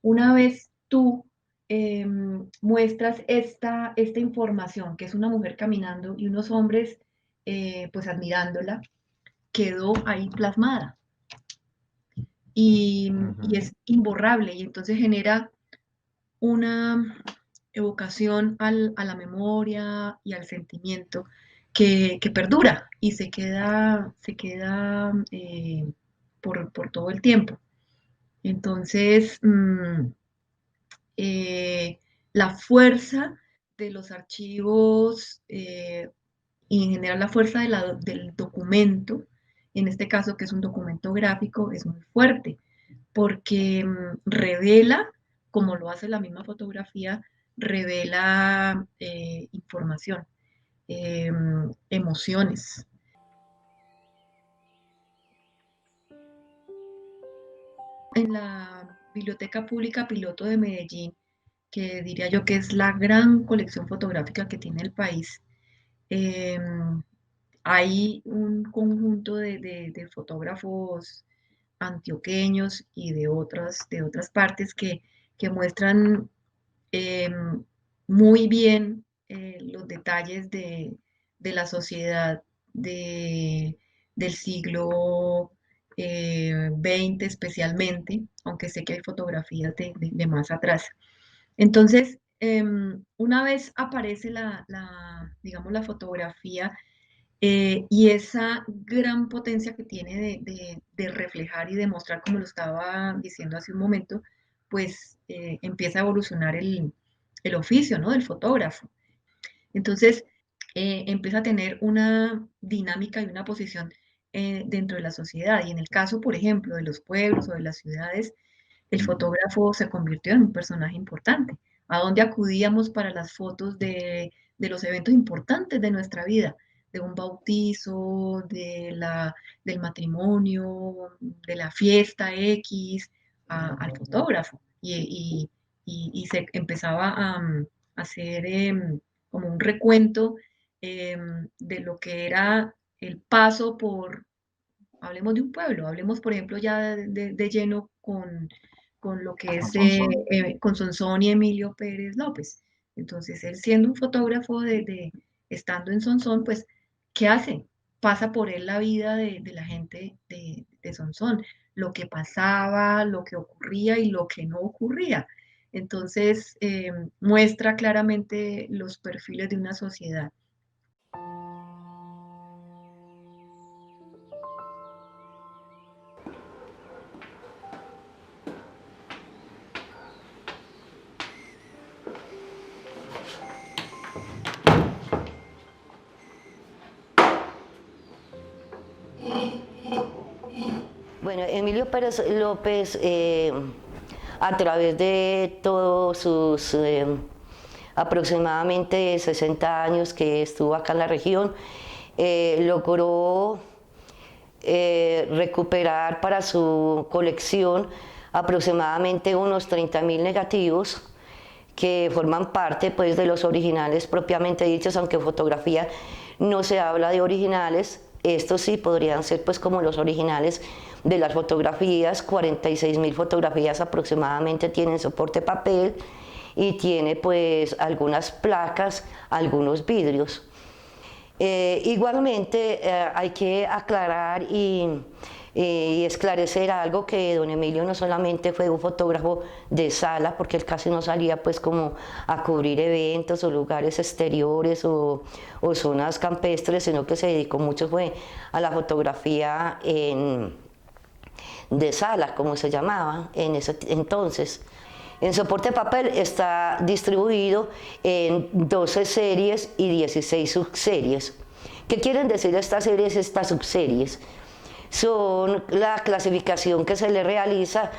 Una vez tú muestras esta información, que es una mujer caminando y unos hombres pues admirándola, quedó ahí plasmada y Ujú. es imborrable y entonces genera una evocación a la memoria y al sentimiento que perdura y se queda por todo el tiempo. Entonces, eh, la fuerza de los archivos y en general la fuerza del documento, en este caso que es un documento gráfico, es muy fuerte porque revela, como lo hace la misma fotografía, revela información, emociones. En la Biblioteca Pública Piloto de Medellín, que diría yo que es la gran colección fotográfica que tiene el país, eh, hay un conjunto de fotógrafos antioqueños y de otras partes que muestran eh, muy bien los detalles de la sociedad de, del siglo XX especialmente, aunque sé que hay fotografías de más atrás. Entonces, una vez aparece digamos, la fotografía y esa gran potencia que tiene de reflejar y demostrar, como lo estaba diciendo hace un momento, pues empieza a evolucionar el oficio, ¿no? Del fotógrafo. Entonces, empieza a tener una dinámica y una posición dentro de la sociedad. Y en el caso, por ejemplo, de los pueblos o de las ciudades, el fotógrafo se convirtió en un personaje importante. ¿A dónde acudíamos para las fotos de los eventos importantes de nuestra vida? De un bautizo, del matrimonio, de la fiesta X, al fotógrafo. Y se empezaba a hacer como un recuento de lo que era el paso por, hablemos de un pueblo, hablemos por ejemplo ya de lleno con lo que es con Sonsón y Emilio Pérez López. Entonces, él siendo un fotógrafo estando en Sonsón, pues, ¿qué hace? Pasa por él la vida de la gente de Sonsón, lo que pasaba, lo que ocurría y lo que no ocurría. Entonces, muestra claramente los perfiles de una sociedad. Bueno, Emilio Pérez López, a través de todos sus aproximadamente 60 años que estuvo acá en la región, logró recuperar para su colección aproximadamente unos 30.000 negativos que forman parte pues, de los originales propiamente dichos, aunque en fotografía no se habla de originales. Estos sí podrían ser pues como los originales de las fotografías. 46.000 fotografías aproximadamente tienen soporte papel y tiene pues algunas placas, algunos vidrios. Igualmente hay que aclarar y esclarecer algo, que don Emilio no solamente fue un fotógrafo de sala, porque él casi no salía pues como a cubrir eventos o lugares exteriores o zonas campestres, sino que se dedicó mucho fue a la fotografía de sala, como se llamaba en ese entonces. En soporte papel está distribuido en 12 series y 16 subseries. ¿Qué quieren decir estas series, estas subseries? Son la clasificación que se le realiza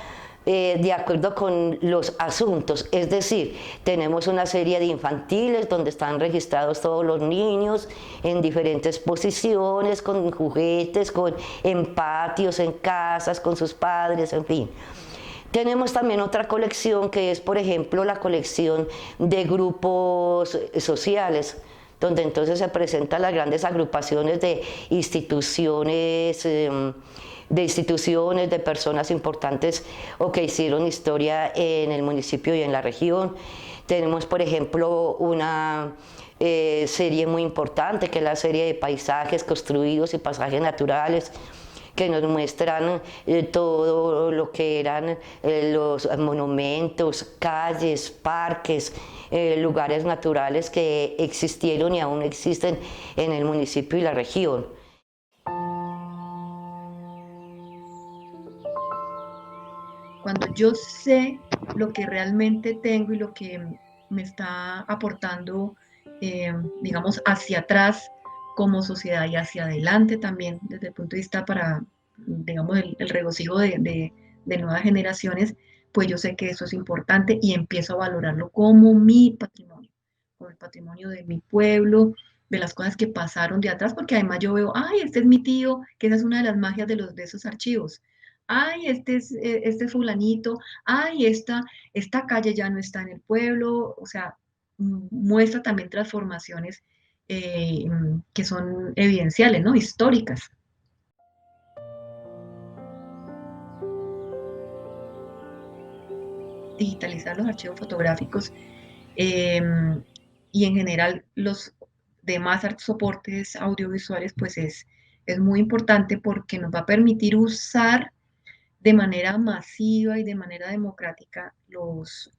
de acuerdo con los asuntos, es decir, tenemos una serie de infantiles donde están registrados todos los niños en diferentes posiciones, con juguetes, en patios, en casas, con sus padres, en fin. Tenemos también otra colección que es, por ejemplo, la colección de grupos sociales, donde entonces se presentan las grandes agrupaciones de instituciones de instituciones, de personas importantes o que hicieron historia en el municipio y en la región. Tenemos, por ejemplo, una serie muy importante, que es la serie de paisajes construidos y paisajes naturales, que nos muestran todo lo que eran los monumentos, calles, parques, lugares naturales que existieron y aún existen en el municipio y la región. Cuando yo sé lo que realmente tengo y lo que me está aportando, digamos, hacia atrás como sociedad y hacia adelante también, desde el punto de vista para, digamos, el regocijo de nuevas generaciones, pues yo sé que eso es importante y empiezo a valorarlo como mi patrimonio, como el patrimonio de mi pueblo, de las cosas que pasaron de atrás, porque además yo veo, ay, este es mi tío, que esa es una de las magias de esos archivos. Ay, este es fulanito, ay, esta calle ya no está en el pueblo, o sea, muestra también transformaciones que son evidenciales, ¿no? Históricas. Digitalizar los archivos fotográficos eh, y en general los demás soportes audiovisuales, pues es muy importante porque nos va a permitir usar de manera masiva y de manera democrática los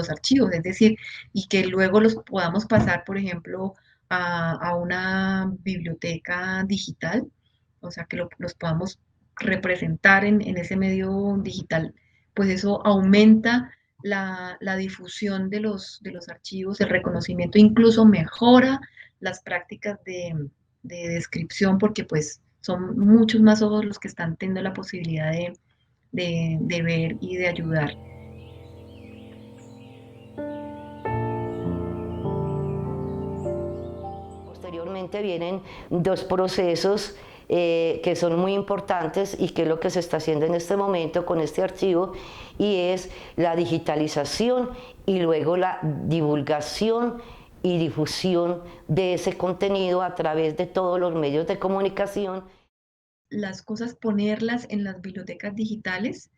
archivos, es decir, y que luego los podamos pasar, por ejemplo, a una biblioteca digital, o sea, que los podamos representar en ese medio digital, pues eso aumenta la difusión de los archivos, el reconocimiento, incluso mejora las prácticas de descripción, porque pues son muchos más ojos los que están teniendo la posibilidad de ver y de ayudar. Posteriormente vienen dos procesos que son muy importantes y que es lo que se está haciendo en este momento con este archivo, y es la digitalización y luego la divulgación y difusión de ese contenido a través de todos los medios de comunicación. Las cosas, ponerlas en las bibliotecas digitales,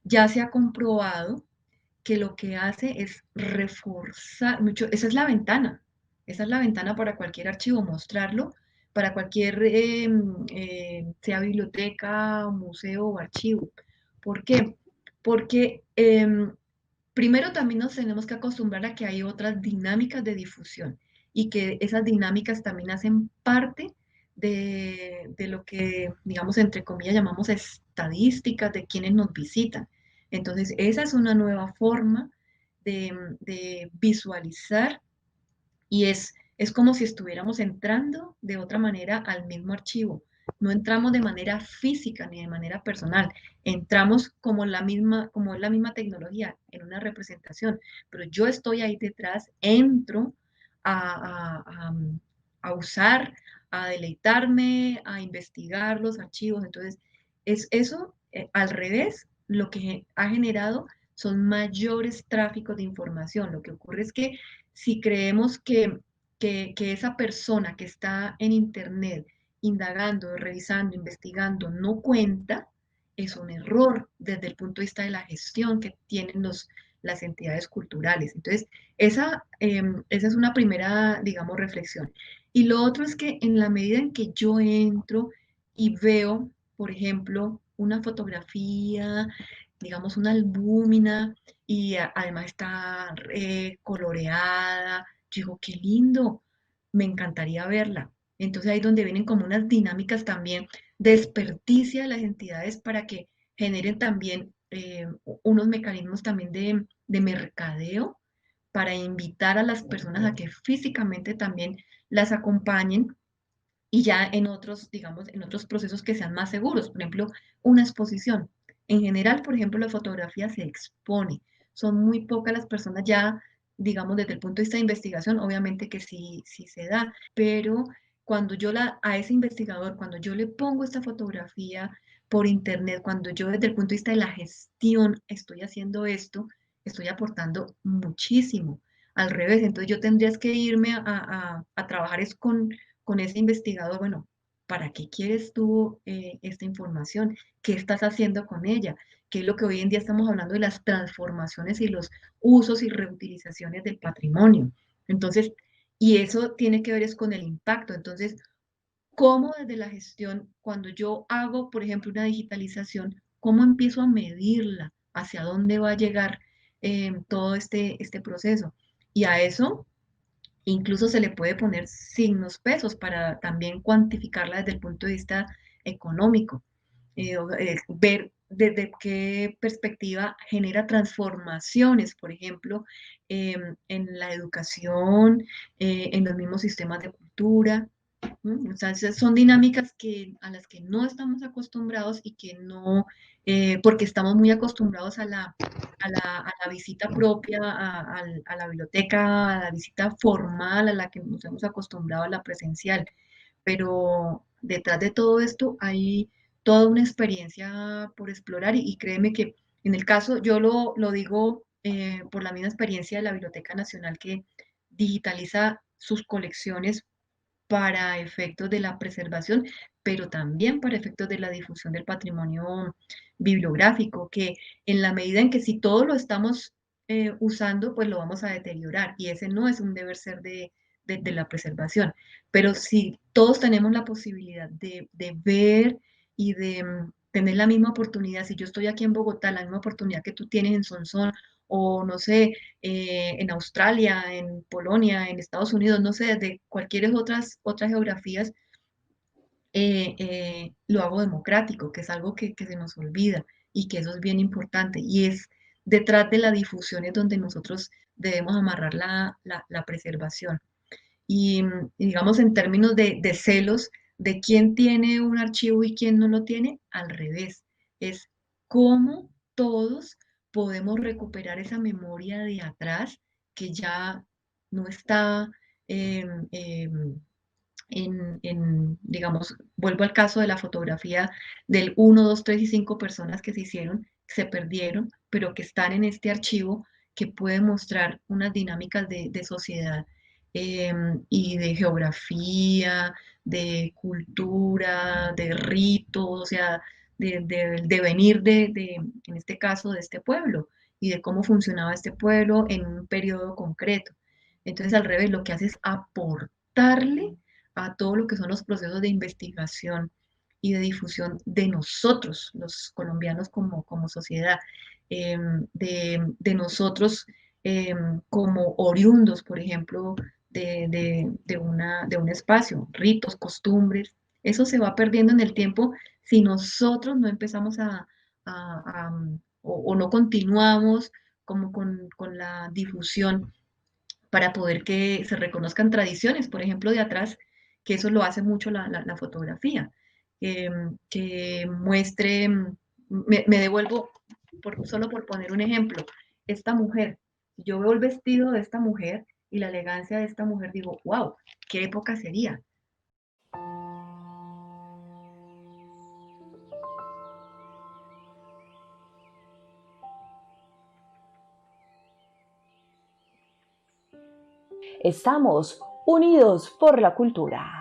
ya se ha comprobado que lo que hace es reforzar mucho, esa es la ventana para cualquier archivo, mostrarlo para cualquier, sea biblioteca, museo o archivo. ¿Por qué? Porque primero también nos tenemos que acostumbrar a que hay otras dinámicas de difusión y que esas dinámicas también hacen parte de lo que, digamos, entre comillas, llamamos estadísticas de quienes nos visitan. Entonces, esa es una nueva forma de visualizar y es como si estuviéramos entrando de otra manera al mismo archivo. No entramos de manera física ni de manera personal, entramos como es la misma tecnología en una representación, pero yo estoy ahí detrás, entro a, a, a, a usar, a deleitarme, a investigar los archivos. Entonces, es eso, al revés, lo que ha generado son mayores tráficos de información. Lo que ocurre es que si creemos que esa persona que está en Internet indagando, revisando, investigando, no cuenta, es un error desde el punto de vista de la gestión que tienen las entidades culturales. Entonces, esa es una primera, digamos, reflexión. Y lo otro es que en la medida en que yo entro y veo, por ejemplo, una fotografía, digamos, una albúmina, y además está coloreada. Yo digo, qué lindo, me encantaría verla. Entonces ahí es donde vienen como unas dinámicas también de experticia de las entidades para que generen también unos mecanismos también de mercadeo para invitar a las personas a que físicamente también las acompañen y ya en otros, digamos, en otros procesos que sean más seguros. Por ejemplo, una exposición. En general, por ejemplo, la fotografía se expone. Son muy pocas las personas ya, digamos, desde el punto de vista de investigación, obviamente que sí, sí se da, pero cuando a ese investigador, cuando yo le pongo esta fotografía por internet, cuando yo desde el punto de vista de la gestión estoy haciendo esto, estoy aportando muchísimo. Al revés, entonces yo tendrías que irme a trabajar es con ese investigador, bueno, ¿para qué quieres tú esta información? ¿Qué estás haciendo con ella? Que es lo que hoy en día estamos hablando de las transformaciones y los usos y reutilizaciones del patrimonio. Entonces, y eso tiene que ver es con el impacto. Entonces, ¿cómo desde la gestión, cuando yo hago, por ejemplo, una digitalización, cómo empiezo a medirla? ¿Hacia dónde va a llegar todo este proceso? Y a eso incluso se le puede poner signos pesos para también cuantificarla desde el punto de vista económico, ver desde qué perspectiva genera transformaciones, por ejemplo, en la educación, en los mismos sistemas de cultura. O sea, son dinámicas a las que no estamos acostumbrados y que no, porque estamos muy acostumbrados a la visita propia, a la biblioteca, a la visita formal, a la que nos hemos acostumbrado a la presencial. Pero detrás de todo esto hay toda una experiencia por explorar y créeme que en el caso, yo lo digo por la misma experiencia de la Biblioteca Nacional que digitaliza sus colecciones para efectos de la preservación, pero también para efectos de la difusión del patrimonio bibliográfico, que en la medida en que si todo lo estamos usando, pues lo vamos a deteriorar y ese no es un deber ser de la preservación. Pero si todos tenemos la posibilidad de ver y de tener la misma oportunidad, si yo estoy aquí en Bogotá, la misma oportunidad que tú tienes en Sonsón, o no sé, en Australia, en Polonia, en Estados Unidos, no sé, desde cualquier otras geografías, lo hago democrático, que es algo que se nos olvida y que eso es bien importante. Y es detrás de la difusión es donde nosotros debemos amarrar la preservación. Y digamos, en términos de celos, de quién tiene un archivo y quién no lo tiene, al revés. Es cómo todos podemos recuperar esa memoria de atrás que ya no está digamos, vuelvo al caso de la fotografía del 1, 2, 3 y 5 personas que se hicieron, se perdieron, pero que están en este archivo que puede mostrar unas dinámicas de sociedad y de geografía, de cultura, de ritos, o sea, del devenir en este caso, de este pueblo y de cómo funcionaba este pueblo en un periodo concreto. Entonces, al revés, lo que hace es aportarle a todo lo que son los procesos de investigación y de difusión de nosotros, los colombianos como sociedad, de nosotros como oriundos, por ejemplo, de un espacio, ritos, costumbres. Eso se va perdiendo en el tiempo si nosotros no empezamos o no continuamos como con la difusión para poder que se reconozcan tradiciones, por ejemplo, de atrás, que eso lo hace mucho la fotografía, que muestre, me devuelvo solo por poner un ejemplo, esta mujer, yo veo el vestido de esta mujer y la elegancia de esta mujer, digo, wow, ¿qué época sería? Estamos unidos por la cultura.